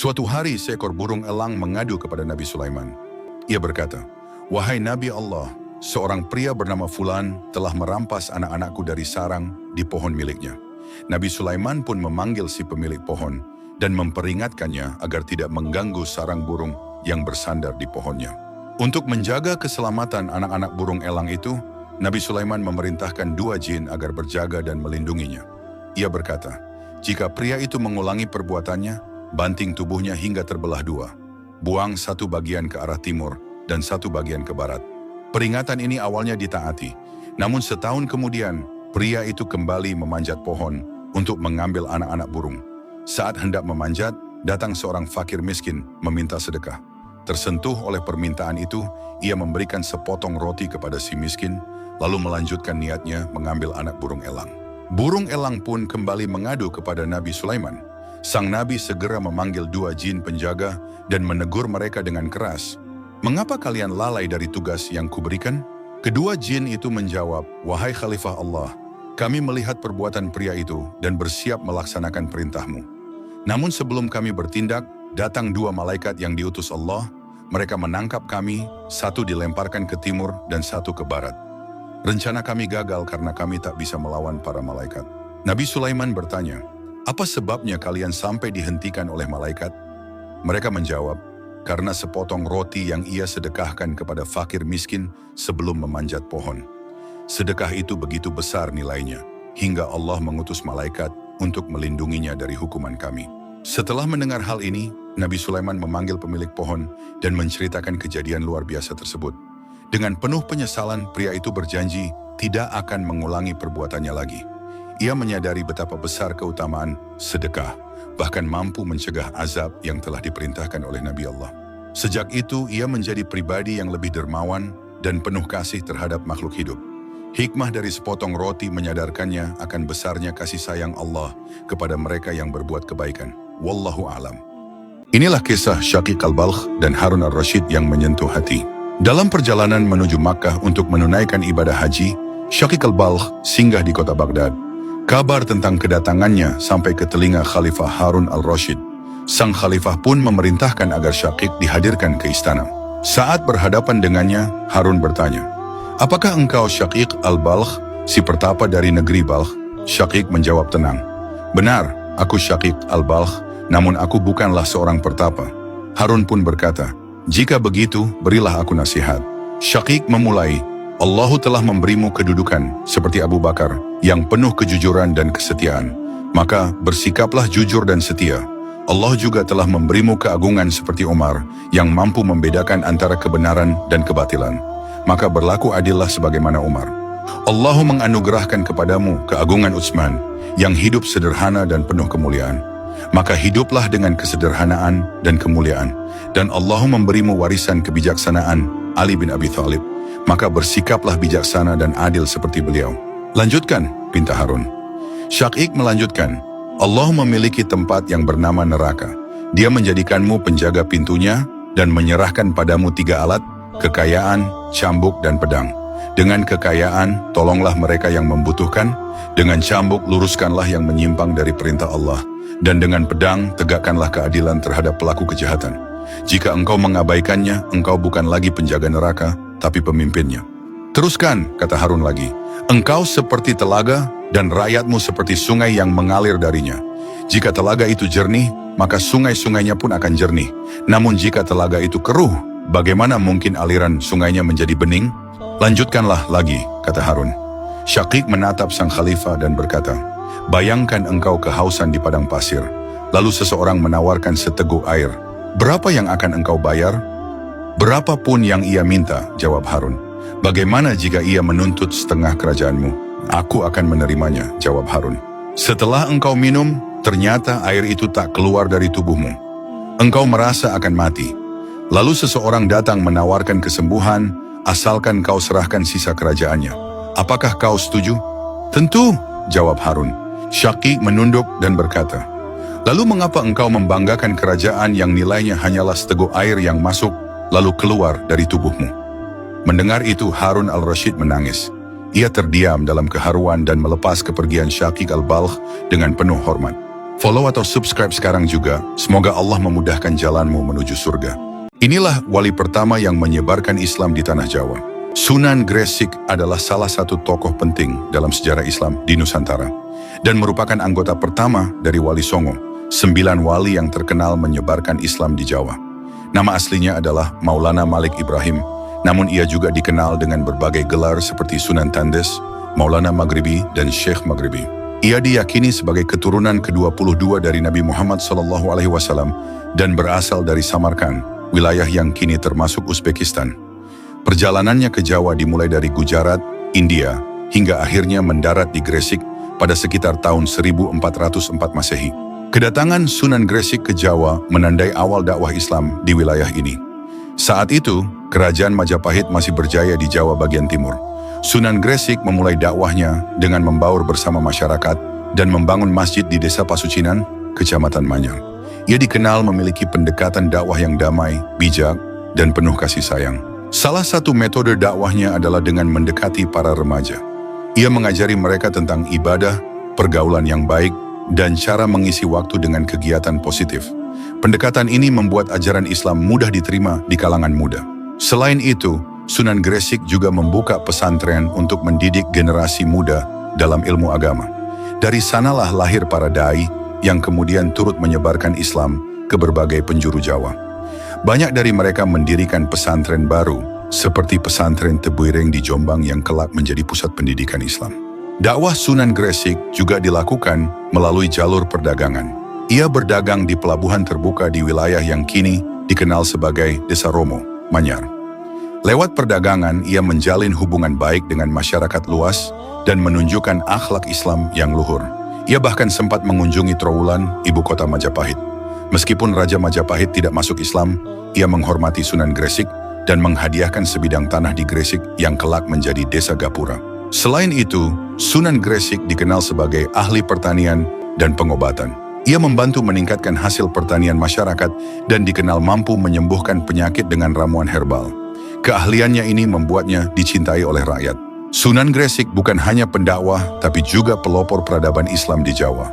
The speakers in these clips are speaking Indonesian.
Suatu hari seekor burung elang mengadu kepada Nabi Sulaiman. Ia berkata, "Wahai Nabi Allah, seorang pria bernama Fulan telah merampas anak-anakku dari sarang di pohon miliknya." Nabi Sulaiman pun memanggil si pemilik pohon dan memperingatkannya agar tidak mengganggu sarang burung yang bersandar di pohonnya. Untuk menjaga keselamatan anak-anak burung elang itu, Nabi Sulaiman memerintahkan 2 jin agar berjaga dan melindunginya. Ia berkata, "Jika pria itu mengulangi perbuatannya, banting tubuhnya hingga terbelah 2. Buang 1 bagian ke arah timur dan 1 bagian ke barat." Peringatan ini awalnya ditaati, namun setahun kemudian, pria itu kembali memanjat pohon untuk mengambil anak-anak burung. Saat hendak memanjat, datang seorang fakir miskin meminta sedekah. Tersentuh oleh permintaan itu, ia memberikan sepotong roti kepada si miskin, lalu melanjutkan niatnya mengambil anak burung elang. Burung elang pun kembali mengadu kepada Nabi Sulaiman. Sang Nabi segera memanggil 2 jin penjaga dan menegur mereka dengan keras. "Mengapa kalian lalai dari tugas yang kuberikan?" Kedua jin itu menjawab, "Wahai Khalifah Allah, kami melihat perbuatan pria itu dan bersiap melaksanakan perintahmu. Namun sebelum kami bertindak, datang 2 malaikat yang diutus Allah. Mereka menangkap kami, 1 dilemparkan ke timur dan 1 ke barat. Rencana kami gagal karena kami tak bisa melawan para malaikat." Nabi Sulaiman bertanya, "Apa sebabnya kalian sampai dihentikan oleh malaikat?" Mereka menjawab, "Karena sepotong roti yang ia sedekahkan kepada fakir miskin sebelum memanjat pohon. Sedekah itu begitu besar nilainya, hingga Allah mengutus malaikat untuk melindunginya dari hukuman kami." Setelah mendengar hal ini, Nabi Sulaiman memanggil pemilik pohon dan menceritakan kejadian luar biasa tersebut. Dengan penuh penyesalan, pria itu berjanji tidak akan mengulangi perbuatannya lagi. Ia menyadari betapa besar keutamaan sedekah, bahkan mampu mencegah azab yang telah diperintahkan oleh Nabi Allah. Sejak itu, ia menjadi pribadi yang lebih dermawan dan penuh kasih terhadap makhluk hidup. Hikmah dari sepotong roti menyadarkannya akan besarnya kasih sayang Allah kepada mereka yang berbuat kebaikan. Wallahu a'lam. Inilah kisah Syaqiq al-Balkh dan Harun al-Rashid yang menyentuh hati. Dalam perjalanan menuju Makkah untuk menunaikan ibadah haji, Syaqiq al-Balkh singgah di kota Baghdad. Kabar tentang kedatangannya sampai ke telinga Khalifah Harun al-Rashid. Sang khalifah pun memerintahkan agar Syaqiq dihadirkan ke istana. Saat berhadapan dengannya, Harun bertanya, "Apakah engkau Syaqiq al-Balkh, si pertapa dari negeri Balkh?" Syaqiq menjawab tenang, "Benar, aku Syaqiq al-Balkh, namun aku bukanlah seorang pertapa." Harun pun berkata, "Jika begitu, berilah aku nasihat." Syaqiq memulai, "Allah telah memberimu kedudukan seperti Abu Bakar, yang penuh kejujuran dan kesetiaan. Maka bersikaplah jujur dan setia. Allah juga telah memberimu keagungan seperti Umar, yang mampu membedakan antara kebenaran dan kebatilan. Maka berlaku adillah sebagaimana Umar. Allah menganugerahkan kepadamu keagungan Utsman, yang hidup sederhana dan penuh kemuliaan. Maka hiduplah dengan kesederhanaan dan kemuliaan. Dan Allah memberimu warisan kebijaksanaan, Ali bin Abi Thalib. Maka bersikaplah bijaksana dan adil seperti beliau." "Lanjutkan," pinta Harun. Syaqiq melanjutkan, "Allah memiliki tempat yang bernama neraka. Dia menjadikanmu penjaga pintunya dan menyerahkan padamu 3 alat, kekayaan, cambuk, dan pedang. Dengan kekayaan, tolonglah mereka yang membutuhkan. Dengan cambuk, luruskanlah yang menyimpang dari perintah Allah. Dan dengan pedang, tegakkanlah keadilan terhadap pelaku kejahatan. Jika engkau mengabaikannya, engkau bukan lagi penjaga neraka, tapi pemimpinnya." "Teruskan," kata Harun lagi, "engkau seperti telaga dan rakyatmu seperti sungai yang mengalir darinya. Jika telaga itu jernih, maka sungai-sungainya pun akan jernih. Namun jika telaga itu keruh, bagaimana mungkin aliran sungainya menjadi bening?" "Lanjutkanlah lagi," kata Harun. Syaqiq menatap sang khalifah dan berkata, "Bayangkan engkau kehausan di padang pasir, lalu seseorang menawarkan seteguk air. Berapa yang akan engkau bayar?" "Berapapun yang ia minta," jawab Harun. "Bagaimana jika ia menuntut setengah kerajaanmu?" "Aku akan menerimanya," jawab Harun. "Setelah engkau minum, ternyata air itu tak keluar dari tubuhmu. Engkau merasa akan mati. Lalu seseorang datang menawarkan kesembuhan, asalkan kau serahkan sisa kerajaannya. Apakah kau setuju?" "Tentu," jawab Harun. Syaqiq menunduk dan berkata, "Lalu mengapa engkau membanggakan kerajaan yang nilainya hanyalah seteguk air yang masuk, lalu keluar dari tubuhmu?" Mendengar itu, Harun al-Rashid menangis. Ia terdiam dalam keharuan dan melepas kepergian Syaqiq al-Balkh dengan penuh hormat. Follow atau subscribe sekarang juga. Semoga Allah memudahkan jalanmu menuju surga. Inilah wali pertama yang menyebarkan Islam di tanah Jawa. Sunan Gresik adalah salah satu tokoh penting dalam sejarah Islam di Nusantara dan merupakan anggota pertama dari Wali Songo, 9 wali yang terkenal menyebarkan Islam di Jawa. Nama aslinya adalah Maulana Malik Ibrahim, namun ia juga dikenal dengan berbagai gelar seperti Sunan Tandes, Maulana Maghribi, dan Syekh Maghribi. Ia diyakini sebagai keturunan ke-22 dari Nabi Muhammad SAW dan berasal dari Samarkand, wilayah yang kini termasuk Uzbekistan. Perjalanannya ke Jawa dimulai dari Gujarat, India, hingga akhirnya mendarat di Gresik pada sekitar tahun 1404 Masehi. Kedatangan Sunan Gresik ke Jawa menandai awal dakwah Islam di wilayah ini. Saat itu, Kerajaan Majapahit masih berjaya di Jawa bagian timur. Sunan Gresik memulai dakwahnya dengan membaur bersama masyarakat dan membangun masjid di Desa Pasucinan, Kecamatan Manyar. Ia dikenal memiliki pendekatan dakwah yang damai, bijak, dan penuh kasih sayang. Salah satu metode dakwahnya adalah dengan mendekati para remaja. Ia mengajari mereka tentang ibadah, pergaulan yang baik, dan cara mengisi waktu dengan kegiatan positif. Pendekatan ini membuat ajaran Islam mudah diterima di kalangan muda. Selain itu, Sunan Gresik juga membuka pesantren untuk mendidik generasi muda dalam ilmu agama. Dari sanalah lahir para dai yang kemudian turut menyebarkan Islam ke berbagai penjuru Jawa. Banyak dari mereka mendirikan pesantren baru, seperti pesantren Tebuireng di Jombang yang kelak menjadi pusat pendidikan Islam. Dakwah Sunan Gresik juga dilakukan melalui jalur perdagangan. Ia berdagang di pelabuhan terbuka di wilayah yang kini dikenal sebagai Desa Romo, Manyar. Lewat perdagangan, ia menjalin hubungan baik dengan masyarakat luas dan menunjukkan akhlak Islam yang luhur. Ia bahkan sempat mengunjungi Trowulan, ibu kota Majapahit. Meskipun Raja Majapahit tidak masuk Islam, ia menghormati Sunan Gresik dan menghadiahkan sebidang tanah di Gresik yang kelak menjadi Desa Gapura. Selain itu, Sunan Gresik dikenal sebagai ahli pertanian dan pengobatan. Ia membantu meningkatkan hasil pertanian masyarakat dan dikenal mampu menyembuhkan penyakit dengan ramuan herbal. Keahliannya ini membuatnya dicintai oleh rakyat. Sunan Gresik bukan hanya pendakwah, tapi juga pelopor peradaban Islam di Jawa.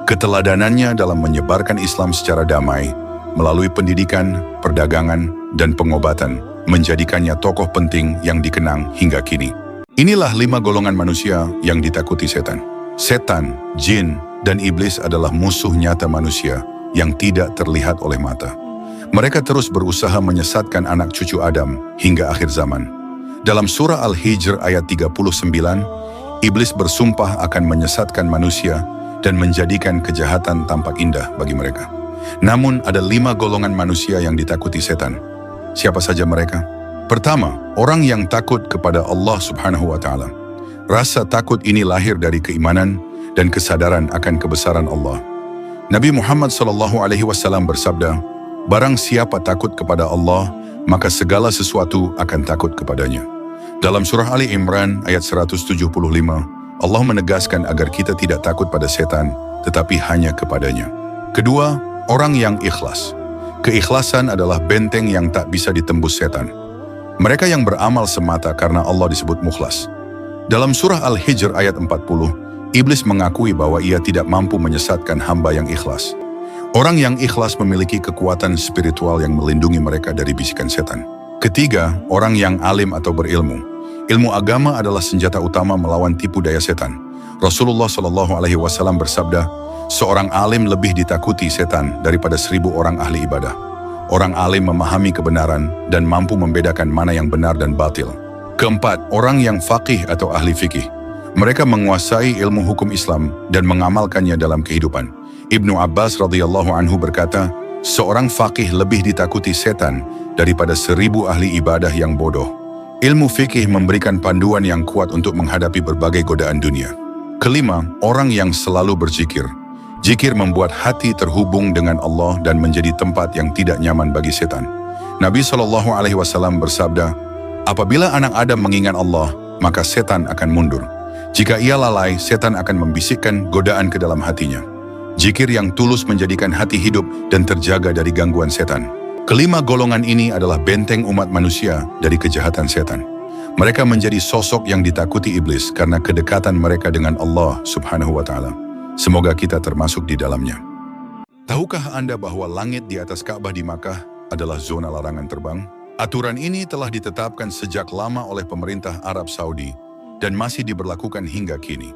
Keteladanannya dalam menyebarkan Islam secara damai, melalui pendidikan, perdagangan, dan pengobatan, menjadikannya tokoh penting yang dikenang hingga kini. Inilah 5 golongan manusia yang ditakuti setan. Setan, jin, dan iblis adalah musuh nyata manusia yang tidak terlihat oleh mata. Mereka terus berusaha menyesatkan anak cucu Adam hingga akhir zaman. Dalam surah Al-Hijr ayat 39, iblis bersumpah akan menyesatkan manusia dan menjadikan kejahatan tampak indah bagi mereka. Namun ada 5 golongan manusia yang ditakuti setan. Siapa saja mereka? Pertama, orang yang takut kepada Allah Subhanahu wa Ta'ala. Rasa takut ini lahir dari keimanan dan kesadaran akan kebesaran Allah. Nabi Muhammad SAW bersabda, "Barang siapa takut kepada Allah, maka segala sesuatu akan takut kepadanya." Dalam surah Ali Imran ayat 175, Allah menegaskan agar kita tidak takut pada setan, tetapi hanya kepadanya. Kedua, orang yang ikhlas. Keikhlasan adalah benteng yang tak bisa ditembus setan. Mereka yang beramal semata karena Allah disebut mukhlas. Dalam surah Al-Hijr ayat 40, iblis mengakui bahwa ia tidak mampu menyesatkan hamba yang ikhlas. Orang yang ikhlas memiliki kekuatan spiritual yang melindungi mereka dari bisikan setan. Ketiga, orang yang alim atau berilmu. Ilmu agama adalah senjata utama melawan tipu daya setan. Rasulullah SAW bersabda, "Seorang alim lebih ditakuti setan daripada 1000 orang ahli ibadah." Orang alim memahami kebenaran dan mampu membedakan mana yang benar dan batil. Keempat, orang yang faqih atau ahli fikih. Mereka menguasai ilmu hukum Islam dan mengamalkannya dalam kehidupan. Ibnu Abbas radhiyallahu anhu berkata, seorang faqih lebih ditakuti setan daripada 1000 ahli ibadah yang bodoh. Ilmu fikih memberikan panduan yang kuat untuk menghadapi berbagai godaan dunia. Kelima, orang yang selalu berzikir. Zikir membuat hati terhubung dengan Allah dan menjadi tempat yang tidak nyaman bagi setan. Nabi SAW bersabda, apabila anak Adam mengingat Allah, maka setan akan mundur. Jika ia lalai, setan akan membisikkan godaan ke dalam hatinya. Zikir yang tulus menjadikan hati hidup dan terjaga dari gangguan setan. Kelima golongan ini adalah benteng umat manusia dari kejahatan setan. Mereka menjadi sosok yang ditakuti iblis karena kedekatan mereka dengan Allah Subhanahu wa Ta'ala. Semoga kita termasuk di dalamnya. Tahukah Anda bahwa langit di atas Ka'bah di Makkah adalah zona larangan terbang? Aturan ini telah ditetapkan sejak lama oleh pemerintah Arab Saudi dan masih diberlakukan hingga kini.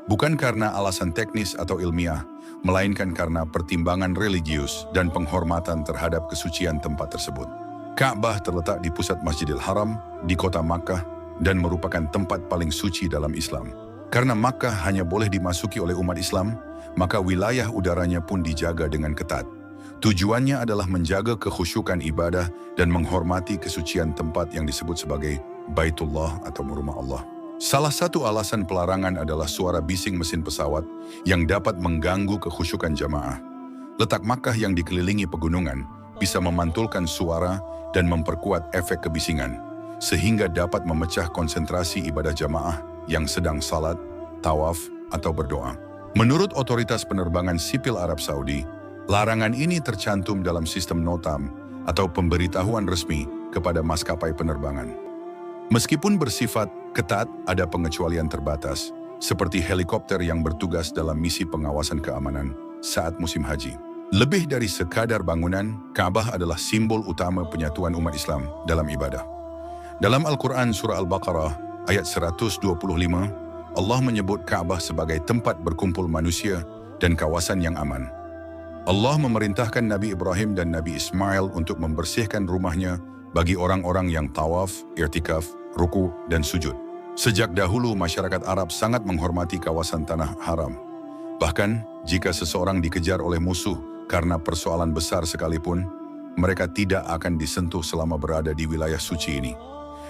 Bukan karena alasan teknis atau ilmiah, melainkan karena pertimbangan religius dan penghormatan terhadap kesucian tempat tersebut. Ka'bah terletak di pusat Masjidil Haram di kota Makkah dan merupakan tempat paling suci dalam Islam. Karena Makkah hanya boleh dimasuki oleh umat Islam, maka wilayah udaranya pun dijaga dengan ketat. Tujuannya adalah menjaga kekhusyukan ibadah dan menghormati kesucian tempat yang disebut sebagai Baitullah atau rumah Allah. Salah satu alasan pelarangan adalah suara bising mesin pesawat yang dapat mengganggu kekhusyukan jamaah. Letak Makkah yang dikelilingi pegunungan bisa memantulkan suara dan memperkuat efek kebisingan, sehingga dapat memecah konsentrasi ibadah jamaah yang sedang salat, tawaf, atau berdoa. Menurut otoritas penerbangan sipil Arab Saudi, larangan ini tercantum dalam sistem notam atau pemberitahuan resmi kepada maskapai penerbangan. Meskipun bersifat ketat, ada pengecualian terbatas, seperti helikopter yang bertugas dalam misi pengawasan keamanan saat musim haji. Lebih dari sekadar bangunan, Ka'bah adalah simbol utama penyatuan umat Islam dalam ibadah. Dalam Al-Quran Surah Al-Baqarah, ayat 125, Allah menyebut Ka'bah sebagai tempat berkumpul manusia dan kawasan yang aman. Allah memerintahkan Nabi Ibrahim dan Nabi Ismail untuk membersihkan rumahnya bagi orang-orang yang tawaf, irtikaf, ruku, dan sujud. Sejak dahulu masyarakat Arab sangat menghormati kawasan tanah haram. Bahkan jika seseorang dikejar oleh musuh karena persoalan besar sekalipun, mereka tidak akan disentuh selama berada di wilayah suci ini.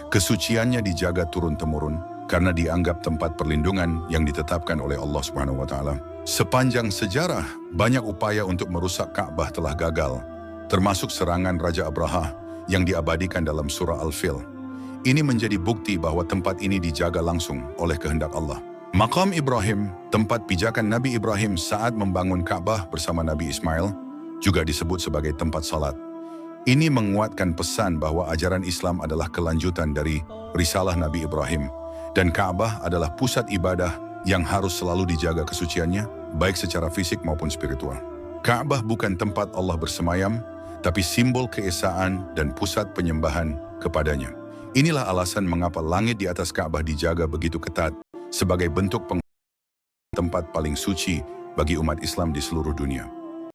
Kesuciannya dijaga turun-temurun karena dianggap tempat perlindungan yang ditetapkan oleh Allah Subhanahu wa Ta'ala. Sepanjang sejarah, banyak upaya untuk merusak Ka'bah telah gagal, termasuk serangan Raja Abraha yang diabadikan dalam surah Al-Fil. Ini menjadi bukti bahwa tempat ini dijaga langsung oleh kehendak Allah. Maqam Ibrahim, tempat pijakan Nabi Ibrahim saat membangun Ka'bah bersama Nabi Ismail, juga disebut sebagai tempat salat. Ini menguatkan pesan bahwa ajaran Islam adalah kelanjutan dari risalah Nabi Ibrahim, dan Ka'bah adalah pusat ibadah yang harus selalu dijaga kesuciannya, baik secara fisik maupun spiritual. Ka'bah bukan tempat Allah bersemayam, tapi simbol keesaan dan pusat penyembahan kepadanya. Inilah alasan mengapa langit di atas Ka'bah dijaga begitu ketat, sebagai bentuk tempat paling suci bagi umat Islam di seluruh dunia.